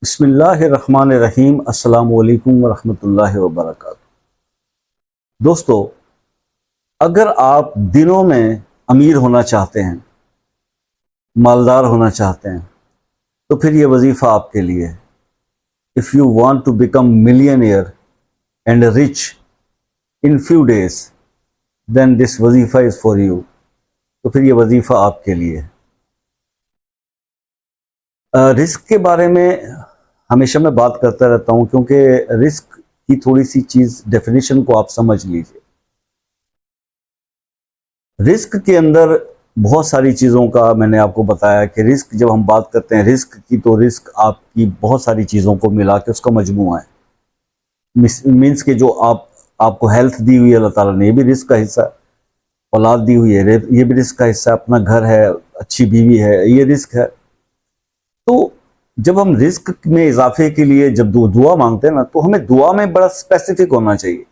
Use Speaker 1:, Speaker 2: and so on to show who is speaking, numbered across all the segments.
Speaker 1: بسم اللہ الرحمن الرحیم۔ السلام علیکم ورحمۃ اللہ وبرکاتہ۔ دوستو، اگر آپ دنوں میں امیر ہونا چاہتے ہیں، مالدار ہونا چاہتے ہیں، تو پھر یہ وظیفہ آپ کے لیے ہے۔ If you want to become millionaire and rich in few days, then this وظیفہ is for you۔ تو پھر یہ وظیفہ آپ کے لیے ہے۔ رزق کے بارے میں ہمیشہ میں بات کرتا رہتا ہوں، کیونکہ رزق کی تھوڑی سی چیز ڈیفینیشن کو آپ سمجھ لیجئے۔ رزق کے اندر بہت ساری چیزوں کا میں نے آپ کو بتایا کہ رزق جب ہم بات کرتے ہیں رزق کی، تو رزق آپ کی بہت ساری چیزوں کو ملا کے اس کا مجموعہ ہے۔ مینس کہ جو آپ کو ہیلتھ دی ہوئی ہے اللہ تعالیٰ نے، یہ بھی رزق کا حصہ ہے۔ اولاد دی ہوئی ہے، یہ بھی رزق کا حصہ ہے۔ اپنا گھر ہے، اچھی بیوی ہے، یہ رزق ہے۔ تو جب ہم رزق میں اضافے کے لیے جب دعا مانگتے ہیں نا، تو ہمیں دعا میں بڑا اسپیسیفک ہونا چاہیے۔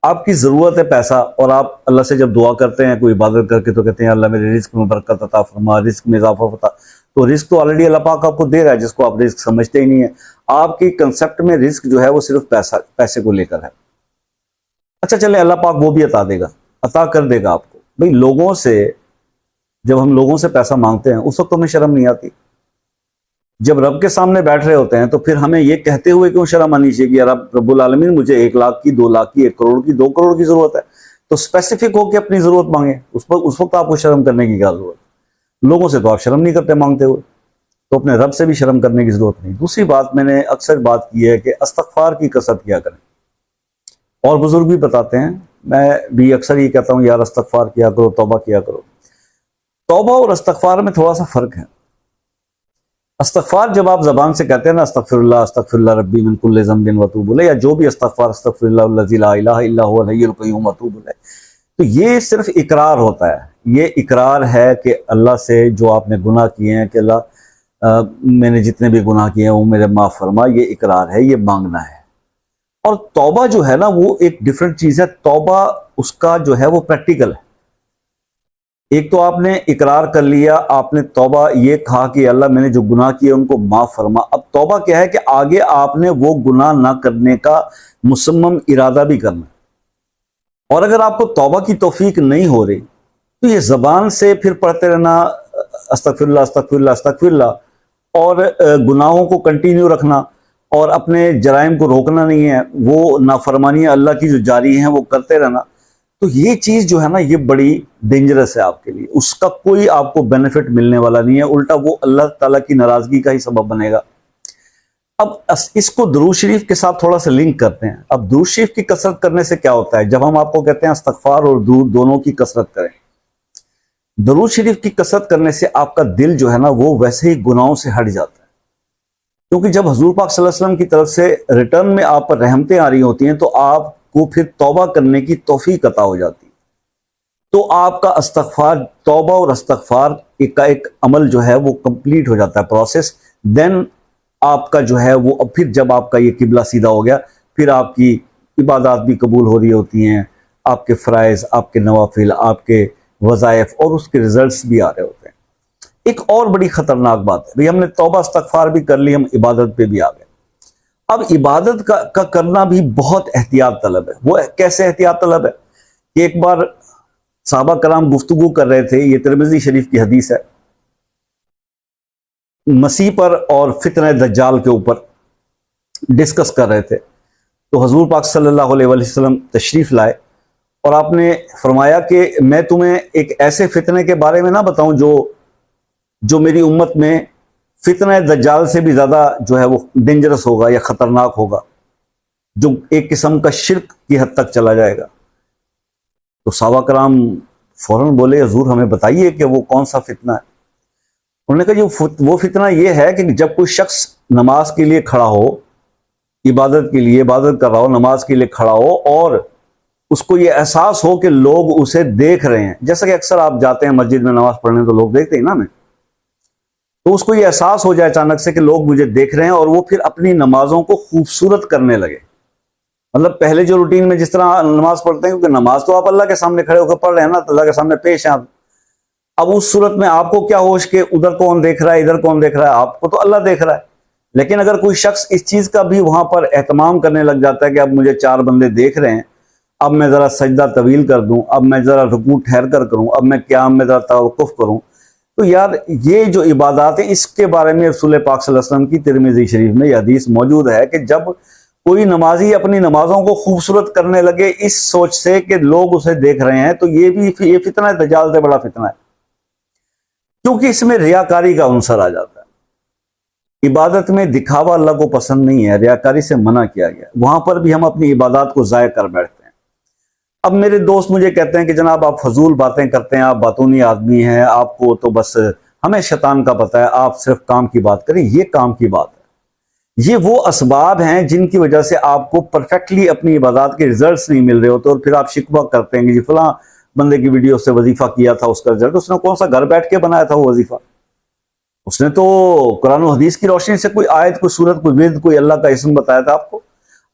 Speaker 1: آپ کی ضرورت ہے پیسہ، اور آپ اللہ سے جب دعا کرتے ہیں کوئی عبادت کر کے، تو کہتے ہیں اللہ میرے رزق میں برکت عطا فرما، رزق میں اضافہ فرما۔ تو رزق تو آلریڈی اللہ پاک آپ کو دے رہا ہے، جس کو آپ رزق سمجھتے ہی نہیں ہیں۔ آپ کی کنسپٹ میں رزق جو ہے وہ صرف پیسے کو لے کر ہے۔ اچھا چلے، اللہ پاک وہ بھی عطا کر دے گا آپ کو۔ بھئی لوگوں سے جب ہم لوگوں سے پیسہ مانگتے ہیں، اس وقت ہمیں شرم نہیں آتی۔ جب رب کے سامنے بیٹھ رہے ہوتے ہیں تو پھر ہمیں یہ کہتے ہوئے کیوں شرم آنی چاہیے کہ رب العالمین مجھے 1 لاکھ کی، 2 لاکھ کی، 1 کروڑ کی، 2 کروڑ کی ضرورت ہے۔ تو اسپیسیفک ہو کے اپنی ضرورت مانگیں۔ اس وقت آپ کو شرم کرنے کی کیا ضرورت ہے؟ لوگوں سے تو آپ شرم نہیں کرتے مانگتے ہوئے، تو اپنے رب سے بھی شرم کرنے کی ضرورت نہیں۔ دوسری بات میں نے اکثر بات کی ہے کہ استغفار کی کثرت کیا کریں، اور بزرگ بھی بتاتے ہیں، میں بھی اکثر یہ کہتا ہوں یار استغفار کیا کرو، توبہ کیا کرو۔ توبہ اور استغفار میں تھوڑا سا فرق ہے۔ استغفار جب آپ زبان سے کہتے ہیں نا، استغفر اللہ ربی من کل ذنب واتوب الیہ، یا جو بھی استغفر اللہ الذی لا الہ الا هو الحی القیوم واتوب الیہ، تو یہ صرف اقرار ہوتا ہے۔ یہ اقرار ہے کہ اللہ سے جو آپ نے گناہ کیے ہیں کہ اللہ میں نے جتنے بھی گناہ کیے ہیں وہ میرے معاف فرما، یہ اقرار ہے، یہ مانگنا ہے۔ اور توبہ جو ہے نا وہ ایک ڈیفرنٹ چیز ہے۔ توبہ اس کا جو ہے وہ پریکٹیکل ہے۔ ایک تو آپ نے اقرار کر لیا، آپ نے توبہ یہ کہا کہ اللہ میں نے جو گناہ کیے ان کو معاف فرما۔ اب توبہ کیا ہے کہ آگے آپ نے وہ گناہ نہ کرنے کا مصمم ارادہ بھی کرنا۔ اور اگر آپ کو توبہ کی توفیق نہیں ہو رہی، تو یہ زبان سے پھر پڑھتے رہنا استغفر اللہ استغفر اللہ استغفر اللہ، اور گناہوں کو کنٹینیو رکھنا، اور اپنے جرائم کو روکنا نہیں ہے، وہ نافرمانیاں اللہ کی جو جاری ہیں وہ کرتے رہنا، تو یہ چیز جو ہے نا یہ بڑی ڈینجرس ہے آپ کے لیے۔ اس کا کوئی آپ کو بینیفٹ ملنے والا نہیں ہے، الٹا وہ اللہ تعالیٰ کی ناراضگی کا ہی سبب بنے گا۔ اب اس کو درود شریف کے ساتھ تھوڑا سا لنک کرتے ہیں۔ اب درود شریف کی کثرت کرنے سے کیا ہوتا ہے؟ جب ہم آپ کو کہتے ہیں استغفار اور درود دونوں کی کثرت کریں، درود شریف کی کثرت کرنے سے آپ کا دل جو ہے نا وہ ویسے ہی گناہوں سے ہٹ جاتا ہے، کیونکہ جب حضور پاک صلی اللہ علیہ وسلم کی طرف سے ریٹرن میں آپ پر رحمتیں آ رہی ہوتی ہیں، تو آپ کو پھر توبہ کرنے کی توفیق عطا ہو جاتی ہے۔ تو آپ کا استغفار، توبہ اور استغفار کا ایک عمل جو ہے وہ کمپلیٹ ہو جاتا ہے، پروسیس۔ دین آپ کا جو ہے وہ اب پھر جب آپ کا یہ قبلہ سیدھا ہو گیا، پھر آپ کی عبادات بھی قبول ہو رہی ہوتی ہیں، آپ کے فرائض، آپ کے نوافل، آپ کے وظائف، اور اس کے ریزلٹس بھی آ رہے ہوتے ہیں۔ ایک اور بڑی خطرناک بات ہے، بھئی ہم نے توبہ استغفار بھی کر لی، ہم عبادت پہ بھی آ گئے۔ اب عبادت کا کرنا بھی بہت احتیاط طلب ہے۔ وہ کیسے احتیاط طلب ہے کہ ایک بار صحابہ کرام گفتگو کر رہے تھے، یہ ترمذی شریف کی حدیث ہے، مسیح پر اور فتنہ دجال کے اوپر ڈسکس کر رہے تھے۔ تو حضور پاک صلی اللہ علیہ وسلم تشریف لائے، اور آپ نے فرمایا کہ میں تمہیں ایک ایسے فتنے کے بارے میں نہ بتاؤں جو میری امت میں فتنہ دجال سے بھی زیادہ جو ہے وہ ڈینجرس ہوگا یا خطرناک ہوگا، جو ایک قسم کا شرک کی حد تک چلا جائے گا۔ تو صحابہ کرام فوراً بولے حضور ہمیں بتائیے کہ وہ کون سا فتنہ ہے۔ انہوں نے کہا وہ فتنہ یہ ہے کہ جب کوئی شخص نماز کے لیے کھڑا ہو، عبادت کے لیے عبادت کر رہا ہو، نماز کے لیے کھڑا ہو، اور اس کو یہ احساس ہو کہ لوگ اسے دیکھ رہے ہیں۔ جیسا کہ اکثر آپ جاتے ہیں مسجد میں نماز پڑھنے تو لوگ دیکھتے ہیں نا ہمیں، تو اس کو یہ احساس ہو جائے اچانک سے کہ لوگ مجھے دیکھ رہے ہیں، اور وہ پھر اپنی نمازوں کو خوبصورت کرنے لگے۔ مطلب پہلے جو روٹین میں جس طرح نماز پڑھتے ہیں، کیونکہ نماز تو آپ اللہ کے سامنے کھڑے ہو کر پڑھ رہے ہیں نا، تو اللہ کے سامنے پیش ہیں آپ۔ اب اس صورت میں آپ کو کیا ہوش کہ ادھر کون دیکھ رہا ہے، ادھر کون دیکھ رہا ہے؟ آپ کو تو اللہ دیکھ رہا ہے، لیکن اگر کوئی شخص اس چیز کا بھی وہاں پر اہتمام کرنے لگ جاتا ہے کہ اب مجھے 4 بندے دیکھ رہے ہیں، اب میں ذرا سجدہ طویل کر دوں، اب میں ذرا رکوع ٹھہر کر کروں، اب میں قیام میں ذرا توقف کروں، تو یار یہ جو عبادات ہیں اس کے بارے میں رسول پاک صلی اللہ علیہ وسلم کی ترمذی شریف میں یہ حدیث موجود ہے کہ جب کوئی نمازی اپنی نمازوں کو خوبصورت کرنے لگے اس سوچ سے کہ لوگ اسے دیکھ رہے ہیں، تو یہ فتنہ ہے، دجال سے بڑا فتنہ ہے، کیونکہ اس میں ریاکاری کا عنصر آ جاتا ہے۔ عبادت میں دکھاوا اللہ کو پسند نہیں ہے، ریاکاری سے منع کیا گیا، وہاں پر بھی ہم اپنی عبادات کو ضائع کر بیٹھتے ہیں۔ اب میرے دوست مجھے کہتے ہیں کہ جناب آپ فضول باتیں کرتے ہیں، آپ باتونی آدمی ہیں، آپ کو تو بس ہمیں شیطان کا پتہ ہے، آپ صرف کام کی بات کریں۔ یہ کام کی بات ہے، یہ وہ اسباب ہیں جن کی وجہ سے آپ کو پرفیکٹلی اپنی عبادات کے ریزلٹس نہیں مل رہے ہوتے، اور پھر آپ شکوہ کرتے ہیں کہ جی فلاں بندے کی ویڈیو سے وظیفہ کیا تھا، اس کا رزلٹ، اس نے کون سا گھر بیٹھ کے بنایا تھا وہ وظیفہ؟ اس نے تو قرآن و حدیث کی روشنی سے کوئی آیت، کوئی سورت، کوئی ورد، کوئی اللہ کا اسم بتایا تھا آپ کو۔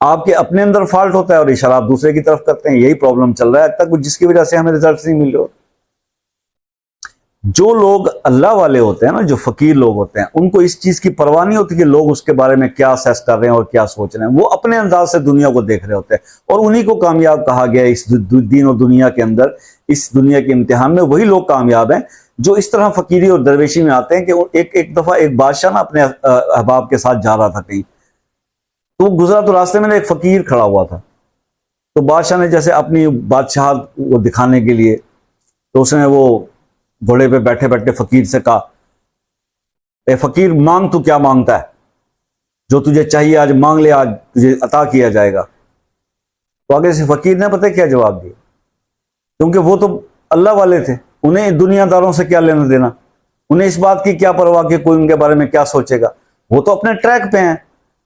Speaker 1: آپ کے اپنے اندر فالٹ ہوتا ہے اور اشارہ آپ دوسرے کی طرف کرتے ہیں، یہی پرابلم چل رہا ہے اب تک، جس کی وجہ سے ہمیں ریزلٹس نہیں مل رہے۔ جو لوگ اللہ والے ہوتے ہیں نا، جو فقیر لوگ ہوتے ہیں، ان کو اس چیز کی پرواہ نہیں ہوتی کہ لوگ اس کے بارے میں کیا اسیس کر رہے ہیں اور کیا سوچ رہے ہیں، وہ اپنے انداز سے دنیا کو دیکھ رہے ہوتے ہیں، اور انہی کو کامیاب کہا گیا اس دین و دنیا کے اندر، اس دنیا کے امتحان میں وہی لوگ کامیاب ہیں جو اس طرح فقیری اور درویشی میں آتے ہیں کہ ایک دفعہ ایک بادشاہ نا اپنے احباب کے ساتھ جا رہا تھا کہیں، تو وہ گزرا تو راستے میں ایک فقیر کھڑا ہوا تھا، تو بادشاہ نے جیسے اپنی بادشاہت وہ دکھانے کے لیے، تو اس نے وہ گھوڑے پہ بیٹھے بیٹھے فقیر سے کہا، اے فقیر مانگ، تو کیا مانگتا ہے؟ جو تجھے چاہیے آج مانگ لے، آج تجھے عطا کیا جائے گا۔ تو آگے سے فقیر نے پتہ کیا جواب دیا، کیونکہ وہ تو اللہ والے تھے، انہیں دنیا داروں سے کیا لینا دینا، انہیں اس بات کی کیا پرواہ کہ کوئی ان کے بارے میں کیا سوچے گا، وہ تو اپنے ٹریک پہ ہیں،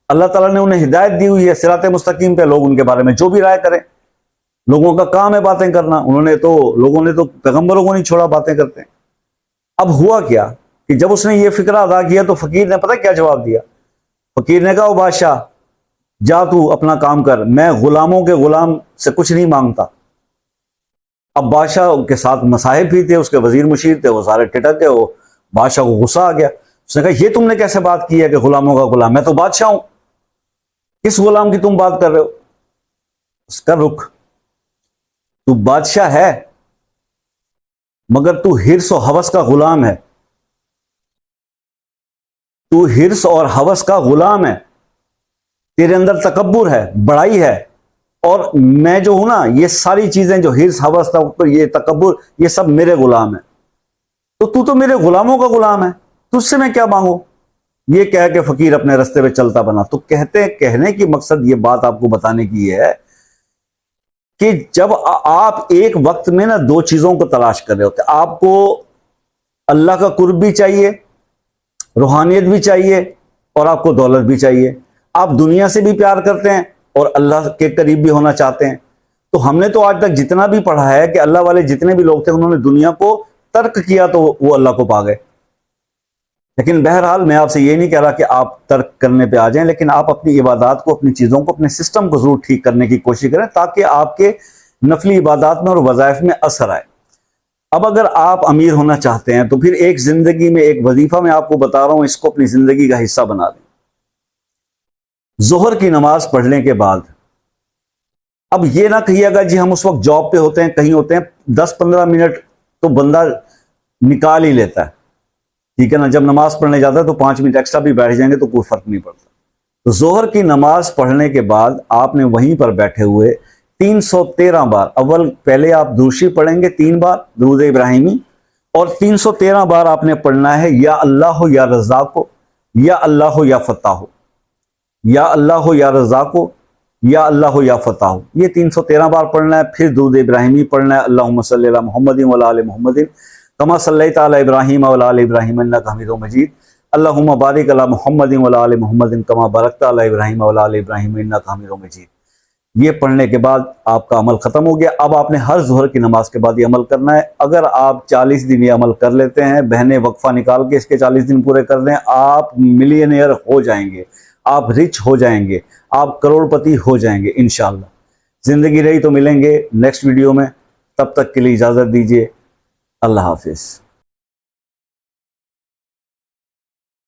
Speaker 1: اللہ تعالیٰ نے انہیں ہدایت دی ہوئی ہے صراط مستقیم پہ، لوگ ان کے بارے میں جو بھی رائے کریں، لوگوں کا کام ہے باتیں کرنا، لوگوں نے تو پیغمبروں کو نہیں چھوڑا، باتیں کرتے ہیں۔ اب ہوا کیا کہ جب اس نے یہ فکرہ ادا کیا تو فقیر نے پتہ کیا جواب دیا؟ فقیر نے کہا، او بادشاہ جا تو اپنا کام کر، میں غلاموں کے غلام سے کچھ نہیں مانگتا۔ اب بادشاہ کے ساتھ مصاحب بھی تھے، اس کے وزیر مشیر تھے، وہ سارے ٹٹک گئے، وہ بادشاہ کو غصہ آ گیا، اس نے کہا یہ تم نے کیسے بات کی ہے کہ غلاموں کا غلام؟ میں تو بادشاہ ہوں، کس غلام کی تم بات کر رہے ہو؟ اس کا رخ، تو بادشاہ ہے مگر تو حرص و ہوس کا غلام ہے، تو حرص اور ہوس کا غلام ہے، تیرے اندر تکبر ہے، بڑائی ہے، اور میں جو ہوں نا، یہ ساری چیزیں جو حرص، ہوس، یہ تکبر، یہ سب میرے غلام ہیں، تو میرے غلاموں کا غلام ہے، تجھ سے میں کیا مانگوں؟ یہ کہہ کے فقیر اپنے رستے پہ چلتا بنا۔ تو کہنے کی مقصد یہ بات آپ کو بتانے کی ہے کہ جب آپ ایک وقت میں نا 2 چیزوں کو تلاش کر رہے ہوتے، آپ کو اللہ کا قرب بھی چاہیے، روحانیت بھی چاہیے، اور آپ کو دولت بھی چاہیے، آپ دنیا سے بھی پیار کرتے ہیں اور اللہ کے قریب بھی ہونا چاہتے ہیں۔ تو ہم نے تو آج تک جتنا بھی پڑھا ہے کہ اللہ والے جتنے بھی لوگ تھے انہوں نے دنیا کو ترک کیا تو وہ اللہ کو پا گئے۔ لیکن بہرحال میں آپ سے یہ نہیں کہہ رہا کہ آپ ترک کرنے پہ آ جائیں، لیکن آپ اپنی عبادات کو، اپنی چیزوں کو، اپنے سسٹم کو ضرور ٹھیک کرنے کی کوشش کریں تاکہ آپ کے نفلی عبادات میں اور وظائف میں اثر آئے۔ اب اگر آپ امیر ہونا چاہتے ہیں تو پھر ایک زندگی میں ایک وظیفہ میں آپ کو بتا رہا ہوں، اس کو اپنی زندگی کا حصہ بنا دیں۔ ظہر کی نماز پڑھنے کے بعد اب یہ نہ کہیے گا جی ہم اس وقت جاب پہ ہوتے ہیں، کہیں ہوتے ہیں، 10-15 منٹ تو بندہ نکال ہی لیتا ہے، ٹھیک ہے نا، جب نماز پڑھنے جاتا ہے تو 5 منٹ ایکسٹرا بھی بیٹھ جائیں گے تو کوئی فرق نہیں پڑتا۔ تو ظہر کی نماز پڑھنے کے بعد آپ نے وہیں پر بیٹھے ہوئے 313 بار، پہلے آپ درود پڑھیں گے 3 بار درود ابراہیمی، اور 313 بار آپ نے پڑھنا ہے یا اللہ ہو یا رزاق ہو، یا اللہ ہو یا فتح ہو، یا اللہ ہو یا رزاق ہو، یا اللہ ہو یا فتح ہو، یہ 313 بار پڑھنا ہے۔ پھر درود ابراہیمی پڑھنا ہے، اللہم صلی علی محمد وعلی آل محمد کما صلیت علی ابراہیم وعلی آل ابراہیم انک حمید مجید، اللہم بارک علی محمد وعلی آل محمد کما بارکت علی ابراہیم وعلی آل ابراہیم انک حمید مجید۔ یہ پڑھنے کے بعد آپ کا عمل ختم ہو گیا۔ اب آپ نے ہر ظہر کی نماز کے بعد یہ عمل کرنا ہے۔ اگر آپ 40 دن یہ عمل کر لیتے ہیں، بہنیں وقفہ نکال کے اس کے 40 دن پورے کر دیں، آپ ملینئر ہو جائیں گے، آپ رچ ہو جائیں گے، آپ کروڑ پتی ہو جائیں گے انشاءاللہ۔ زندگی رہی تو ملیں گے نیکسٹ ویڈیو میں، تب تک کے لیے اجازت دیجیے، اللہ حافظ۔